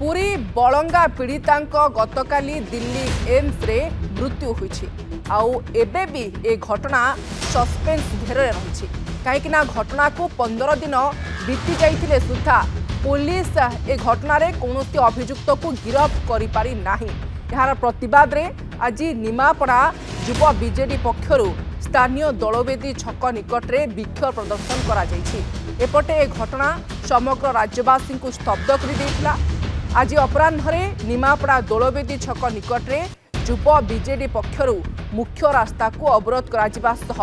पुरी बलंगा पीड़िता गतकाली दिल्ली एम्स रे मृत्यु होईछि आउ एबे भी ए घटना सस्पेंस घेर रही कहीं घटना को 15 दिन बीती जाइथिले सुधा पुलिस ए घटना रे कौनसी अभियुक्त को गिरफ्त करि पारि नाही। यार प्रतिवाद रे आज निमापड़ा युवा बीजेडी पक्षरु स्थानीय दलवेदी छक निकट में विक्षोभ प्रदर्शन करा जायछि। एपटे ए घटना समग्र राज्यवासी को स्तब्ध कर देथिला। आज अपराह्न निमापड़ा दलवेदी छक निकट में युवा बीजेडी पक्षरु मुख्य रास्ता को अवरोध करा जिबा सह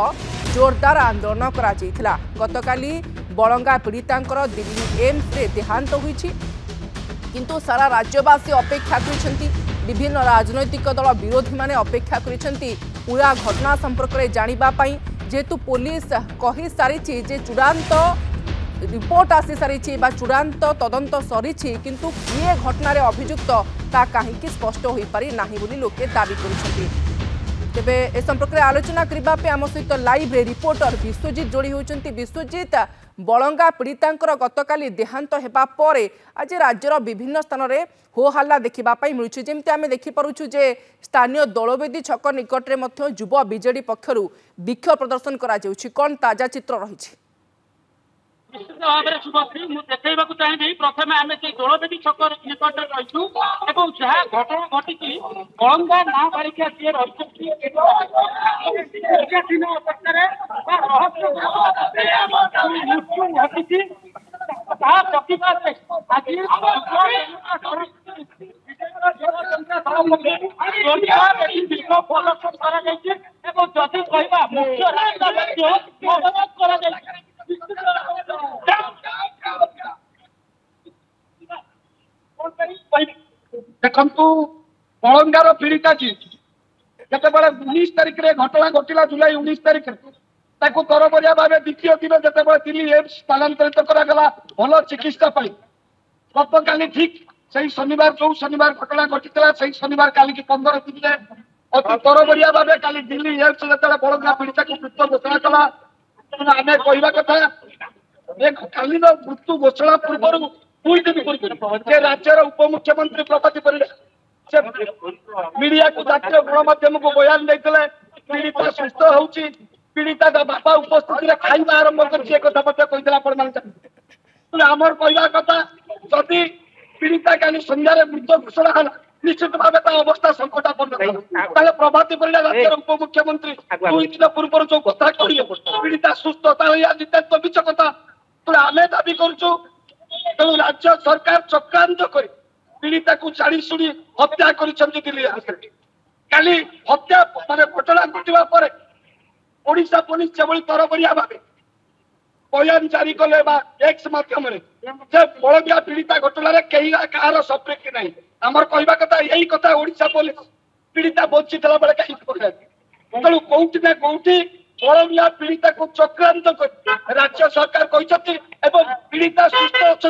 जोरदार आंदोलन करा जायथिला। गतकाली बलंगा पीड़ितांकर दिल्ली एम्स रे देहांत होईछि किंतु सारा राज्यवासी अपेक्षा करिसेंती। विभिन्न राजनैतिक दल विरोधी माने अपेक्षा करिसेंती पूरा घटना संपर्क में जानिबा पई जेतु पुलिस कहि सारिछि जे चूड़ांत रिपोर्ट आसी सारिछि बा चूड़ांत तदंत सरिछि किंतु किए घटना रे अभियुक्त ता काहेकि स्पष्ट होई पारि नाही बोली लोके दाबी करिसेंती। तेबे ए संपर्क में आलोचना करबा पे आम सहित लाइव रे रिपोर्टर विश्वजीत जोड़ी होउचंती। विश्वजीत, बलंगा पीड़ितांकर गतकाली देहांत हेबा परे आज राज्यर विभिन्न स्थान में हो हल्ला देखा मिलूँ। जमती आम देखिपुँ जे स्थानीय दलवेदी छक निकट में युवा बीजेडी पक्षर विक्षोभ प्रदर्शन करा कौन ताजा चित्र रही? निश्चित भाव में शुभश्री मुझे देखा चाहिए प्रथम आम से दलवेदी छक निकट रही जहाँ घटना घटी बलंगा ना बालिका सी रही मृत्यु घटी प्रतिवाद जदि कह मुख्य देखु बलंगार पीड़िता जी जिते 19 तारिख में घटना घटला जुलाई 19 तारिख तरबरिया भाव द्वितीय दिन जिते दिल्ली एम्स स्थानांतरित करागला भल चिकित्सा गत काली ठीक से शनिवार जो शनिवार घटना घटी से शनिवार काली की 15 दिन में अति तरबरिया भाव काली दिल्ली एम्स जो बलंगा पीड़िता को मृत्यु घोषणा कला आम कहवा कथा कालीन मृत्यु घोषणा पूर्व 2 दिन पूर्व राज्यर उपमुख्यमंत्री प्रभाती परिडा से मीडिया को जातीय गणमाध्यम को बयान देते पीड़िता सुस्थ होची पीड़िता बापा उपस्थित खाଇବା आरंभ करमर कहवा कथा जदि पीड़िता काली संध्यार मृत्यु घोषणा है निश्चित भाव अवस्था संकटापन्न प्रभाती परिडा राज्यर उपमुख्यमंत्री 2 दिन पूर्व जो कथा कहे पीड़िता सुस्थ नितांत मिछ कथा आम दाबी करूँ तेणु राज्य सरकार चक्रांत कर पीड़िता को जाणी शुणी हत्या कर काली हत्या मान घटना घटवा पर ओडिशा पुलिस जो तरबरिया भाव बयान जारी कले एक्स माध्यम बलंगा पीड़िता घटना कहीं कहार संपृक्ति नहीं आमर कहवा कथा यही कथा ओडिशा पुलिस पीड़िता बंची बेले कहीं तेणु कौटी ना कौटी बलंगा पीड़िता को चक्रांत कर राज्य सरकार कहते पीड़िता सुस्थ अच्छा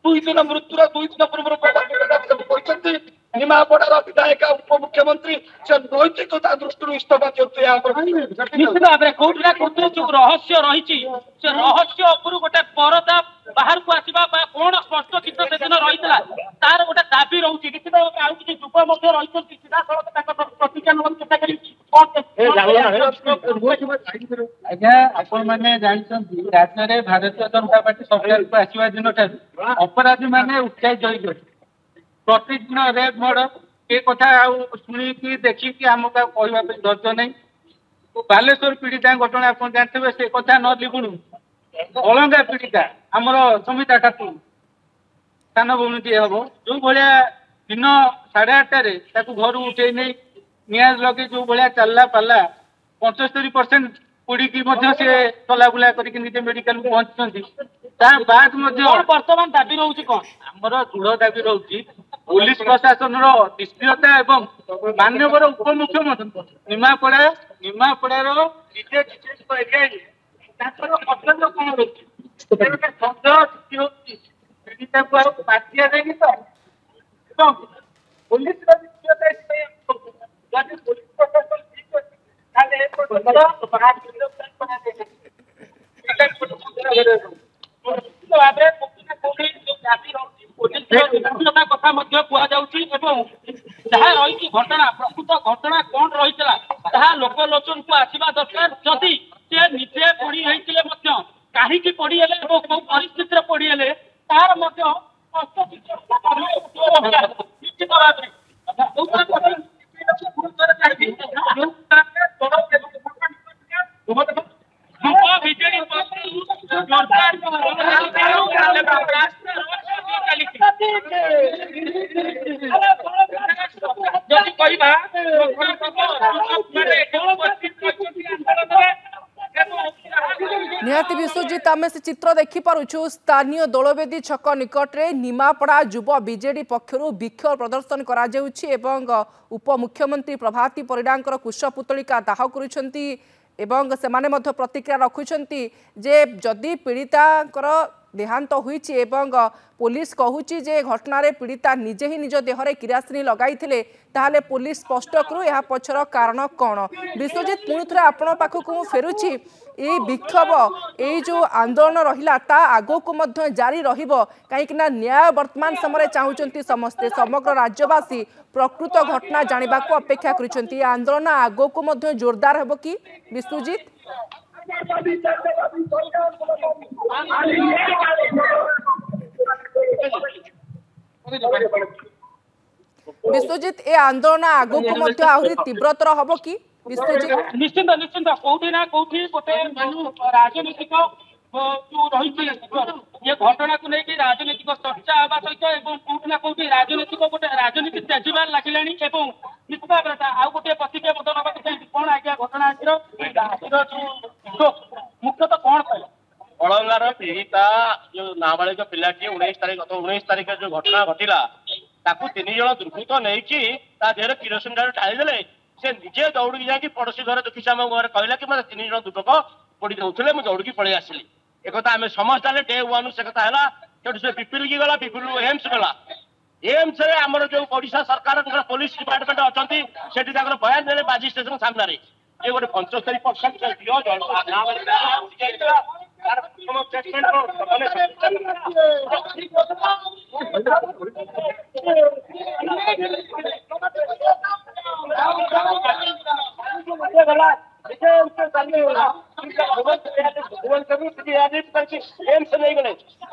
2 दिन मृत्युर 2 दिन पूर्व कहते निमापड़ार विधायक उपमुख्यमंत्री से नैतिकता दृष्टि इस्तीफा निश्चित भाव में कौटना कौटि जो रहस्य रही से रहस्य उपर गोटे परदा बाहर को आसवा कौन स्पष्ट चित्र से दिन रही तार गोटे दाबी रोचे निश्चित भाव में आउ कि युवा रही सीधा सड़क प्रतिज्ञा नवा चेष्टा कर आज्ञा आपण मैंने जानते राज्य में भारतीय जनता पार्टी सरकार को आसवा दिन अपराधी मैंने उत्साहित हो प्रतिदिन रेड मर्डर ये कथा शुणी देखिकी आमको कहवा धैर्य नहीं बालेश्वर पीड़िता घटना आप जानते से कथा न लिखुणु बलंगा पीड़िता आमर समिता ठाकुर स्थान भूमि हम जो भाया दिन 8:30 घर उठे नहीं निज लगे जो भाया चलला पाला 75% पुड़ी की से चलाबुला करके मेडिकल पहुंची बाद बर्तमान दाबी रोचे कौन आमर दृढ़ दाबी रोचे पुलिस प्रशासन निष्क्रियता एवं माननीय उपमुख्यमंत्री निमापड़ार कर्तव्य कौन रही सन्देह पीड़िता को बात दिया जाएगी तो पुलिस पुलिस प्रशासन ठीक अच्छे कथा कहुची जहाँ रही घटना प्रकृत घटना कौन रही लोकलोचन को आसवा दरकार जदि से निजे पड़ी होते कहीं पड़ीगले कौ परिस्थिति पड़ीगले तार निश्चित भाव निहाती विश्वजित आम से चित्र देखिपुँ स्थानीय दौलवेदी छक निकटरे निमापड़ा युव बीजेडी पक्षर विक्षोभ प्रदर्शन करा उपमुख्यमंत्री प्रभाती परिडांकर कुशपुतलिका दाह करुँच से प्रतिक्रिया रखुंट जे जदि पीड़ितांकर देहांत होईछि पुलिस कहूची जे घटना पीड़िता निजे ही निज देहरे किरासिनी लगाई ताहले पुलिस स्पष्ट करू या पछर कारण कौन। विश्वजित पुणी थे आपण पाखक मु फेरुछि ये विक्षोभ ये जो आंदोलन रहिला ता आगो को मध्य जारी रहिबो कहीं न्याय वर्तमान समय चाहूचंती समस्ते समग्र राज्यवासी प्रकृत घटना जानिबा को अपेक्षा करिसंती आंदोलन आगो को मध्य जोरदार हेबो कि विश्वजित विश्वजित ए आंदोलन आगो को मध्य आहुरी तीव्रतर हबो कि विश्वजित निश्चिंत निश्चिंत कौटी ना कौटी गोटे राजनीतिक जो रही ये घटना को लेकिन राजनीतिक चर्चा हवा सहित कौटी ना कौटी राजनीतिक गोटे राजनीति तेजिबार लगिला निश्चित भाव आउ गोटे प्रतिक्रिया बदल चाहिए कौन आज्ञा घटना मुख्यतः कौन कह अलंगार पीड़िता जो नाबालिग पिलाटी 19 तारीख जो घटना घटिला ताकू 3 जन दुर्बृत्त नहीं देहर किरोसिन ढालीदे से निजे दौड़ी जाकि पड़ोशी घर दुखी आम घर कहला कि मतलब 3 जन दुर्बृत्त पड़ी दौले मुझे दौड़ी पलि आसली एक आम समझते डे वन से कथा है से पिपिल की गला पिपिल एम्स गला एम्स आमर जो ओडिशा सरकार पुलिस डिपार्टमेंट अच्छा से बयान देने बाजी स्टेशन सामने ये गोटे 75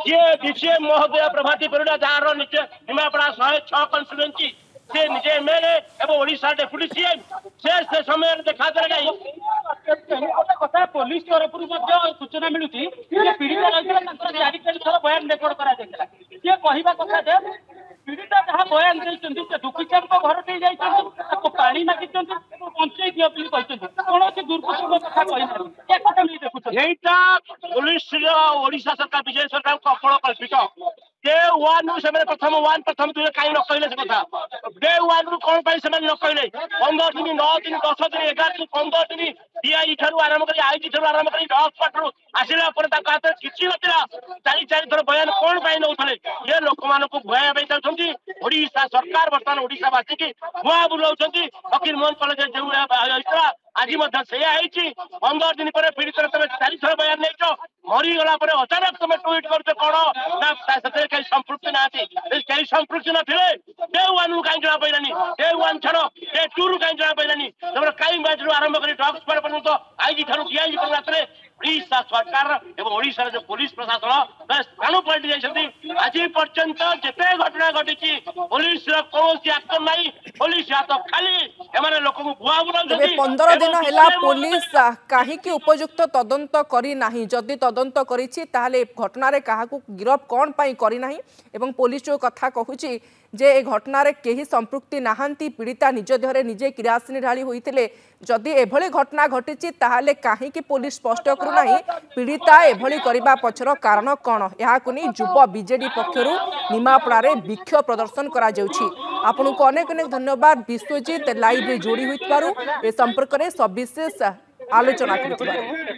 ये डीसीएम महोदय प्रभाती परिडा जार निजे निमापड़ा 106 कन्स्टिट्युएंसी से निजे एमएलए एवं ओडिशा डेप्यूटी सीएम से समय देखा कथा पुलिस तरफ सूचना मिलूँ पीड़िता रही बयान रेकर्ड कर कहवा कथा जे पीड़िता जहाँ बयान देते दुखीचार घर टे जाइए पानी मागी पंचायत दियो कौन दुर्पयोग कथा कही देखुचा पुलिस ओडिशा सरकार विजय सरकार को अफल कल्पित डे वन से प्रथम दुई कहीं न कहले से कथा डे वन रु कौन से न कहले 15 दिन 9 दिन 10 दिन 11 दिन 15 दिन डीआई ठारू आरंभ कर आईजी ठारू आरंभ कर हॉटस्पॉट आसिला हाथ किसी ना 4 थर बयान कौन नौले ये लोक मान भुआ चाहते ओडिशा सरकार बर्तमान ओडिशावासी की भुआ बुलाऊँ फकीर मोहन कॉलेज जो आज 15 दिन पर पीड़ित तुम 4 थर बयान नहीं मरीगला अचानक तुम ट्वीट कर कौन ना कहीं संपृक्ति ना कहीं संपृक्ति ना डे वन कहीं जना पाइलानी डे वन छाड़ डे 2 रु कहीं जना पाइलानी तुम कहीं बैच रू आरंभ कर ड्रग्स पर्यंत आईजी ठारू डीआईजी रात ओडिशा सरकार एवं ओडिशा जो पुलिस प्रशासन स्थानु पलटि जाइए आज पर्यंत जिते घटना घटी पुलिस कौन एक्शन ना पुलिस हाथ खाली एम लोक भुआ बुला 15 दिन है पुलिस कहीं उपयुक्त तदंत करना जदि तदंत करिछि ताहले घटना क्या गिरफ कौन पाई करना एवं पुलिस जो कथा कहूँ जे ए घटना केही संपृक्ति नाहांती पीड़िता निज देहरे निजे किरासिनी ढाली होइतिले जदि एभली घटना घटिछि ताहले काहे कि पुलिस स्पष्ट करूना पीड़िता एभली करबा पछर कारण कौन याकु नै युव बीजेडी पक्षरु निमापड़ारे विक्षोभ प्रदर्शन करा जाउछि। आपनको अनेक अनेक धन्यवाद विश्वजित लाइव रे जोड़ी होइतबारु ए संपर्क रे सविशेष आलोचना करथिबारु।